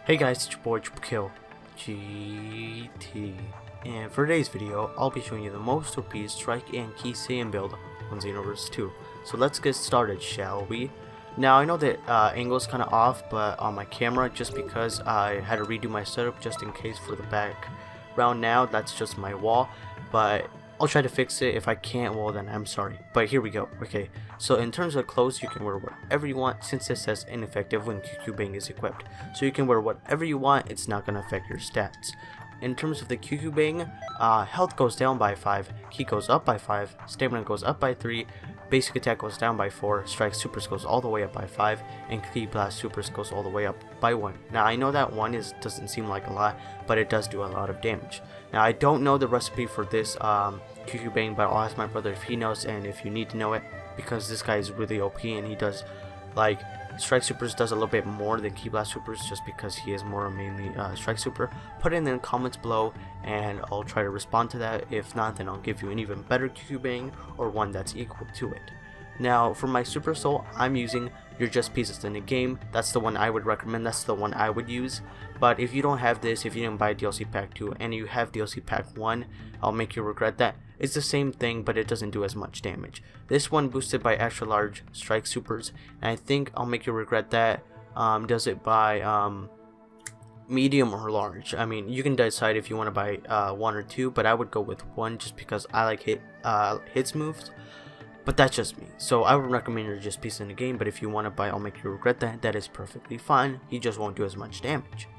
Hey guys, it's your boy Kill GT, and for today's video, I'll be showing you the most OP strike and key Saiyan build on Xenoverse 2. So let's get started, shall we? Now I know that angle is kind of off, but on my camera, just because I had to redo my setup just in case for the background. Now that's just my wall, but I'll try to fix it. If I can't, well then I'm sorry. But here we go. Okay, so in terms of clothes, you can wear whatever you want since it says ineffective when QQ Bang is equipped. So you can wear whatever you want, it's not going to affect your stats. In terms of the QQ Bang, health goes down by 5, ki goes up by 5, stamina goes up by 3, basic attack goes down by 4, strike supers goes all the way up by 5, and ki blast supers goes all the way up by 1. Now I know that 1 doesn't seem like a lot, but it does do a lot of damage. Now I don't know the recipe for this QQ Bang, but I'll ask my brother if he knows, and if you need to know it, because this guy is really OP and he does, like, strike supers does a little bit more than ki blast supers just because he is more mainly strike super. Put it in the comments below and I'll try to respond to that. If not, then I'll give you an even better QQ Bang or one that's equal to it. Now for my super soul, I'm using You're Just Pieces in the Game. That's the one I would recommend, that's the one I would use. But if you don't have this, if you didn't buy DLC pack 2 and you have DLC pack 1, I'll make you regret that. It's the same thing, but it doesn't do as much damage. This one boosted by extra large strike supers, and I think I'll make you regret that. Does it by medium or large? I mean, you can decide if you want to buy 1 or 2, but I would go with 1 just because I like hits moves. But that's just me. So I would recommend You're Just Pieces in the Game, but if you want to buy I'll Make You Regret That, that is perfectly fine. He just won't do as much damage.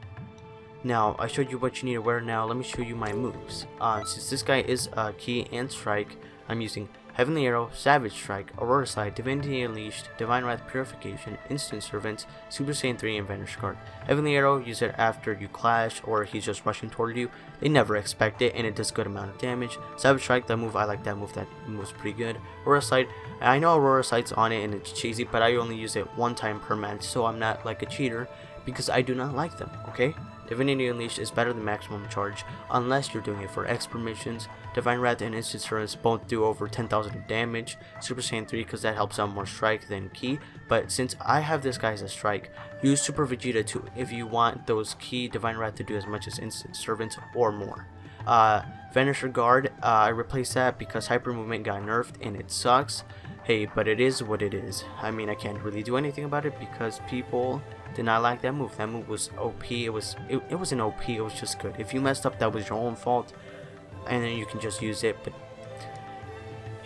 Now, I showed you what you need to wear. Now, let me show you my moves. Since this guy is Key and Strike, I'm using Heavenly Arrow, Savage Strike, Aurora Slide, Divinity Unleashed, Divine Wrath Purification, Instant Servants, Super Saiyan 3, and Vanish Guard. Heavenly Arrow, use it after you clash or he's just rushing toward you. They never expect it, and it does good amount of damage. Savage Strike, that move, I like that move's pretty good. Aurora Slide, I know Aurora Slide's on it and it's cheesy, but I only use it one time per match, so I'm not like a cheater, because I do not like them, okay? Divinity Unleashed is better than maximum charge unless you're doing it for expert missions. Divine Wrath and Instant Servants both do over 10,000 of damage. Super Saiyan 3 because that helps out more strike than ki, but since I have this guy as a strike, use Super Vegeta 2 if you want those ki Divine Wrath to do as much as Instant Servants or more. Vanisher Guard, I replaced that because Hyper Movement got nerfed and it sucks. Hey, but it is what it is. I mean, I can't really do anything about it because people did not like that move. That move was OP. It wasn't OP, it was just good. If you messed up, that was your own fault, and then you can just use it, but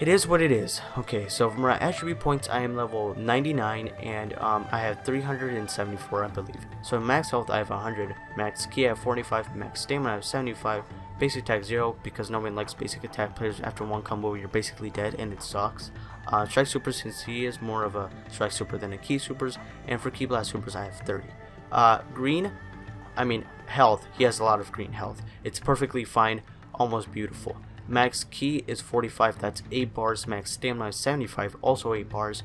it is what it is. Okay, so for my attribute points, I am level 99, and I have 374, I believe. So max health, I have 100, max ki, I have 45, max stamina, I have 75, basic attack 0, because no one likes basic attack players. After one combo, you're basically dead, and it sucks. Strike super, since he is more of a strike super than a ki supers, and for ki blast supers, I have 30. Green, I mean health, he has a lot of green health. It's perfectly fine, almost beautiful. Max ki is 45, that's 8 bars. Max stamina is 75, also 8 bars.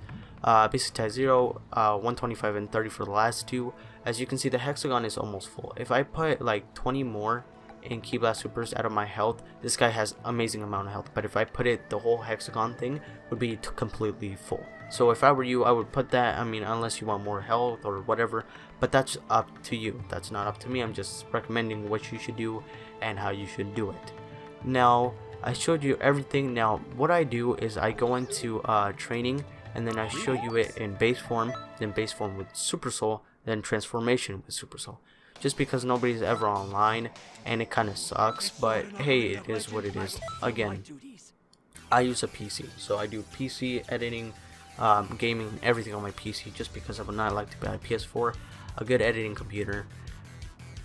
Basic attack 0, 125 and 30 for the last two. As you can see, the hexagon is almost full. If I put like 20 more in ki blast supers out of my health, this guy has amazing amount of health, but if I put it, the whole hexagon thing would be completely full. So if I were you, I would put that. I mean, unless you want more health or whatever, but that's up to you. That's not up to me. I'm just recommending what you should do and how you should do it. Now I showed you everything. Now what I do is I go into training, and then I show you it in base form, then base form with super soul, then transformation with super soul. Just because nobody's ever online and it kind of sucks, but hey, it is what it is. Again, I use a PC, so I do PC editing, gaming, everything on my PC, just because I would not like to buy a PS4, a good editing computer.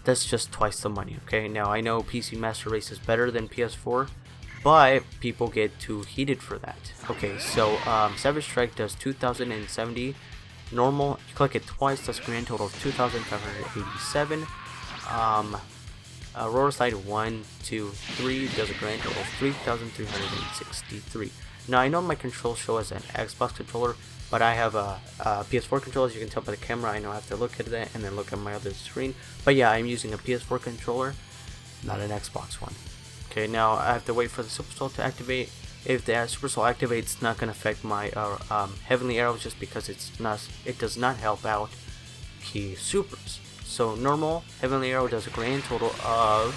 That's just twice the money, okay? Now I know PC Master Race is better than PS4, but people get too heated for that. Okay, so Savage Strike does 2070. Normal, you click it twice, that's a grand total of 2,587. Aurora Slide 1, 2, 3 does a grand total of 3,363. Now I know my controls show as an Xbox controller, but I have a PS4 controller. As you can tell by the camera, I know I have to look at that and then look at my other screen. But yeah, I'm using a PS4 controller, not an Xbox one. Okay, now I have to wait for the Super Soul to activate. If the Super Soul activates, it's not going to affect my Heavenly Arrows, just because it does not help out Ki Supers. So normal Heavenly Arrow does a grand total of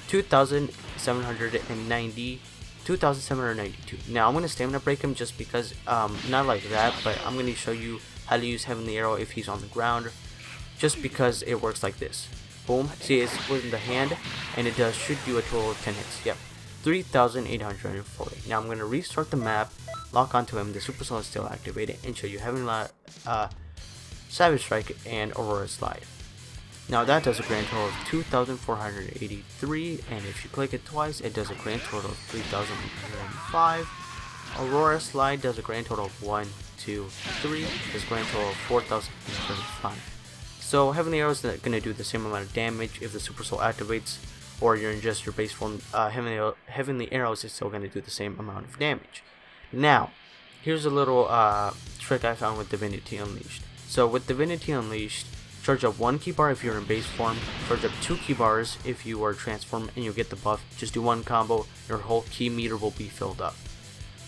2,792. Now I'm going to stamina break him just because, not like that, but I'm going to show you how to use Heavenly Arrow if he's on the ground, just because it works like this. Boom, see, it's within the hand, and it should do a total of 10 hits. Yep, 3,840. Now I'm going to restart the map, lock onto him, the Super Soul is still activated, and show you Heavenly Savage Strike and Aurora Slide. Now that does a grand total of 2,483, and if you click it twice, it does a grand total of 3,805. Aurora Slide does a grand total of 1, 2, 3, does a grand total of 4,835. So Heavenly Arrow is going to do the same amount of damage if the Super Soul activates, or you're in just your base form. Heavenly Arrows is still going to do the same amount of damage. Now, here's a little trick I found with Divinity Unleashed. So with Divinity Unleashed, charge up 1 key bar if you're in base form, charge up 2 key bars if you are transformed and you'll get the buff. Just do 1 combo, your whole key meter will be filled up.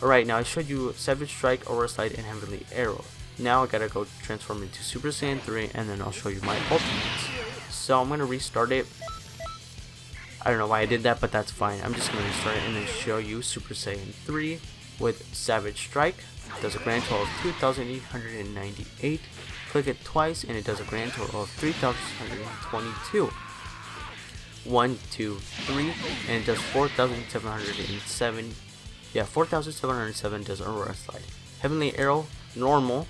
Alright, now I showed you Savage Strike, Aurora Slide, and Heavenly Arrow. Now I gotta go transform into Super Saiyan 3 and then I'll show you my ultimates. So I'm gonna restart it. I don't know why I did that, but that's fine. I'm just gonna restart it and then show you Super Saiyan 3 with Savage Strike. Does a grand total of 2,898. Click it twice and it does a grand total of 3,622. 1, 2, 3, and it does 4,707. Yeah, 4,707 does Aurora Slide. Heavenly Arrow, normal,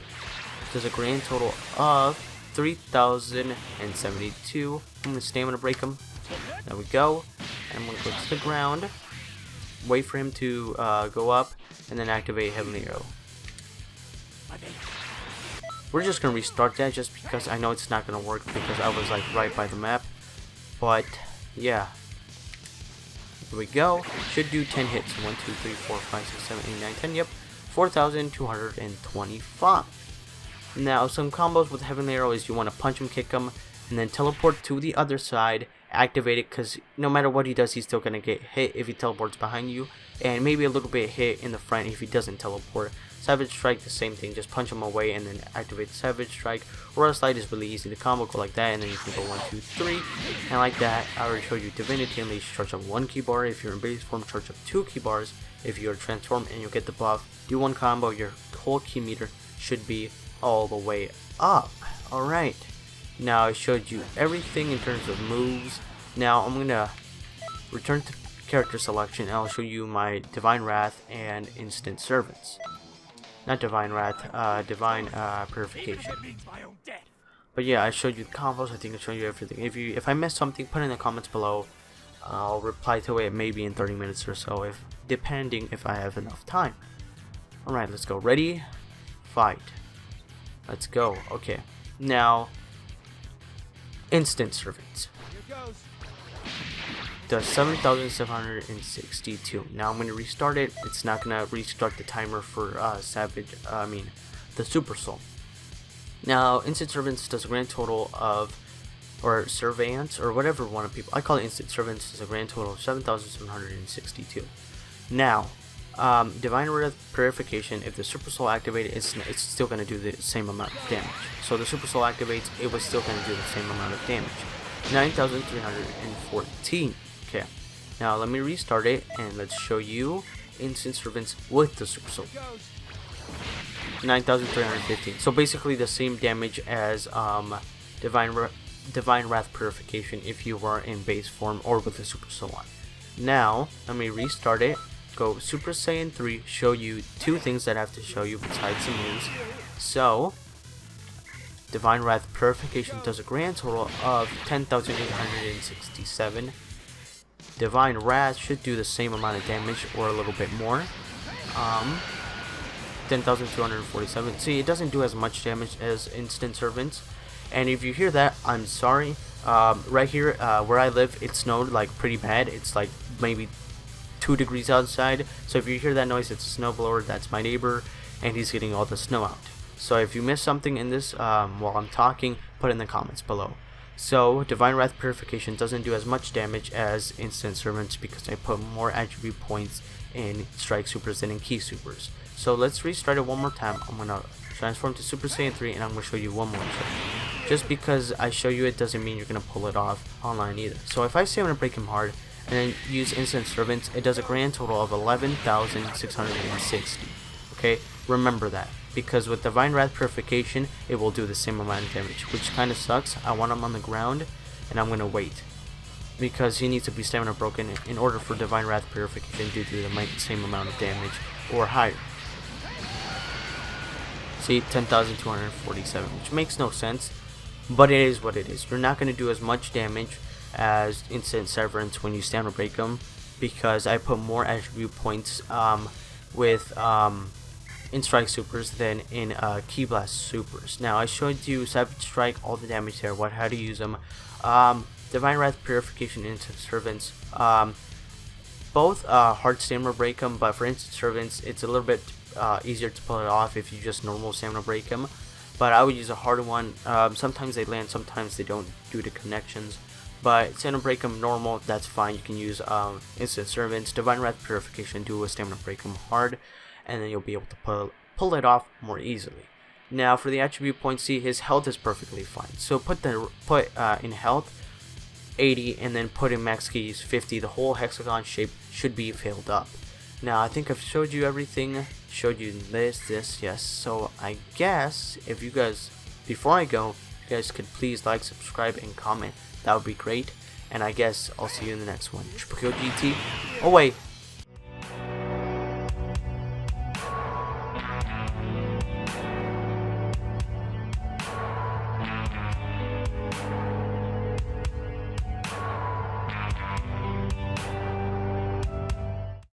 does a grand total of 3,072. I'm gonna stamina break him. There we go. And I'm gonna go to the ground, wait for him to go up, and then activate Heavenly Arrow. We're just gonna restart that just because I know it's not gonna work because I was like right by the map. But yeah, here we go. Should do 10 hits. 1, 2, 3, 4, 5, 6, 7, 8, 9, 10. Yep, 4,225. Now some combos with Heavenly Arrow is you want to punch him, kick him, and then teleport to the other side. Activate it because no matter what he does, he's still gonna get hit if he teleports behind you, and maybe a little bit hit in the front if he doesn't teleport. Savage Strike, the same thing, just punch him away and then activate Savage Strike. Aurora Slide is really easy to combo, go like that, and then you can go 1, 2, 3, and like that. I already showed you Divinity Unleashed, charge up 1 key bar if you're in base form, charge up 2 key bars if you're transformed, and you'll get the buff. Do 1 combo, your whole key meter should be all the way up. Alright, now I showed you everything in terms of moves. Now I'm gonna return to character selection and I'll show you my Divine Wrath and Instant Servants. Not Divine Wrath, Divine Purification. But yeah, I showed you the combos. I think I showed you everything. If I missed something, put it in the comments below. I'll reply to it maybe in 30 minutes or so, depending if I have enough time. Alright, let's go. Ready? Fight. Let's go. Okay. Now, Instant Servants. Does 7,762. Now I'm gonna restart it. It's not gonna restart the timer for the Super Soul. Now Instant Servants does a grand total of, or Servants, or whatever one of people, I call it Instant Servants, does a grand total of 7,762. Now, Divine Wrath Purification, if the Super Soul activated, it's still gonna do the same amount of damage. So the Super Soul activates, it was still gonna do the same amount of damage. 9,314. Okay, now let me restart it and let's show you Instant Servants with the Super Soul. 9,315. So basically the same damage as Divine Wrath Purification if you were in base form or with the Super Soul on. Now let me restart it. Go Super Saiyan 3. Show you 2 things that I have to show you besides some moves. So Divine Wrath Purification does a grand total of 10,867. Divine Wrath should do the same amount of damage or a little bit more. 10,247. See, it doesn't do as much damage as Instant Servants. And if you hear that, I'm sorry. Right here, where I live, it snowed like pretty bad. It's like maybe 2 degrees outside. So if you hear that noise, it's a snowblower. That's my neighbor, and he's getting all the snow out. So if you missed something in this while I'm talking, put it in the comments below. So Divine Wrath Purification doesn't do as much damage as Instant Servants because I put more attribute points in Strike Supers than in Key Supers. So let's restart it one more time. I'm gonna transform to Super Saiyan 3 and I'm gonna show you one more trick. just because I show you it doesn't mean you're gonna pull it off online either. So if I say I'm gonna break him hard and then use instant servants, it does a grand total of 11,660. Okay, remember that, because with Divine Wrath Purification it will do the same amount of damage, which kind of sucks. I want him on the ground and I'm gonna wait, because he needs to be stamina broken in order for Divine Wrath Purification to do the same amount of damage or higher. See, 10,247, which makes no sense, but it is what it is. You're not going to do as much damage as Instant Severance when you stamina break them, because I put more attribute points with in Strike Supers than in Ki Blast Supers. Now, I showed you Savage Strike, all the damage there, how to use them. Divine Wrath Purification, Instant Servants, both hard stamina break them, but for Instant Servants it's a little bit easier to pull it off if you just normal stamina break them. But I would use a harder one. Sometimes they land, sometimes they don't due to connections. But stamina break them normal, that's fine. You can use Instant Servants, Divine Wrath Purification, do a stamina break them hard, and then you'll be able to pull it off more easily. Now for the attribute points, see, his health is perfectly fine. So put in health 80 and then put in max keys 50. The whole hexagon shape should be filled up. Now I think I've showed you everything, showed you this, yes. So I guess if you guys, before I go, you guys could please like, subscribe, and comment. That would be great. And I guess I'll see you in the next one. Triple Kill GT. Oh wait,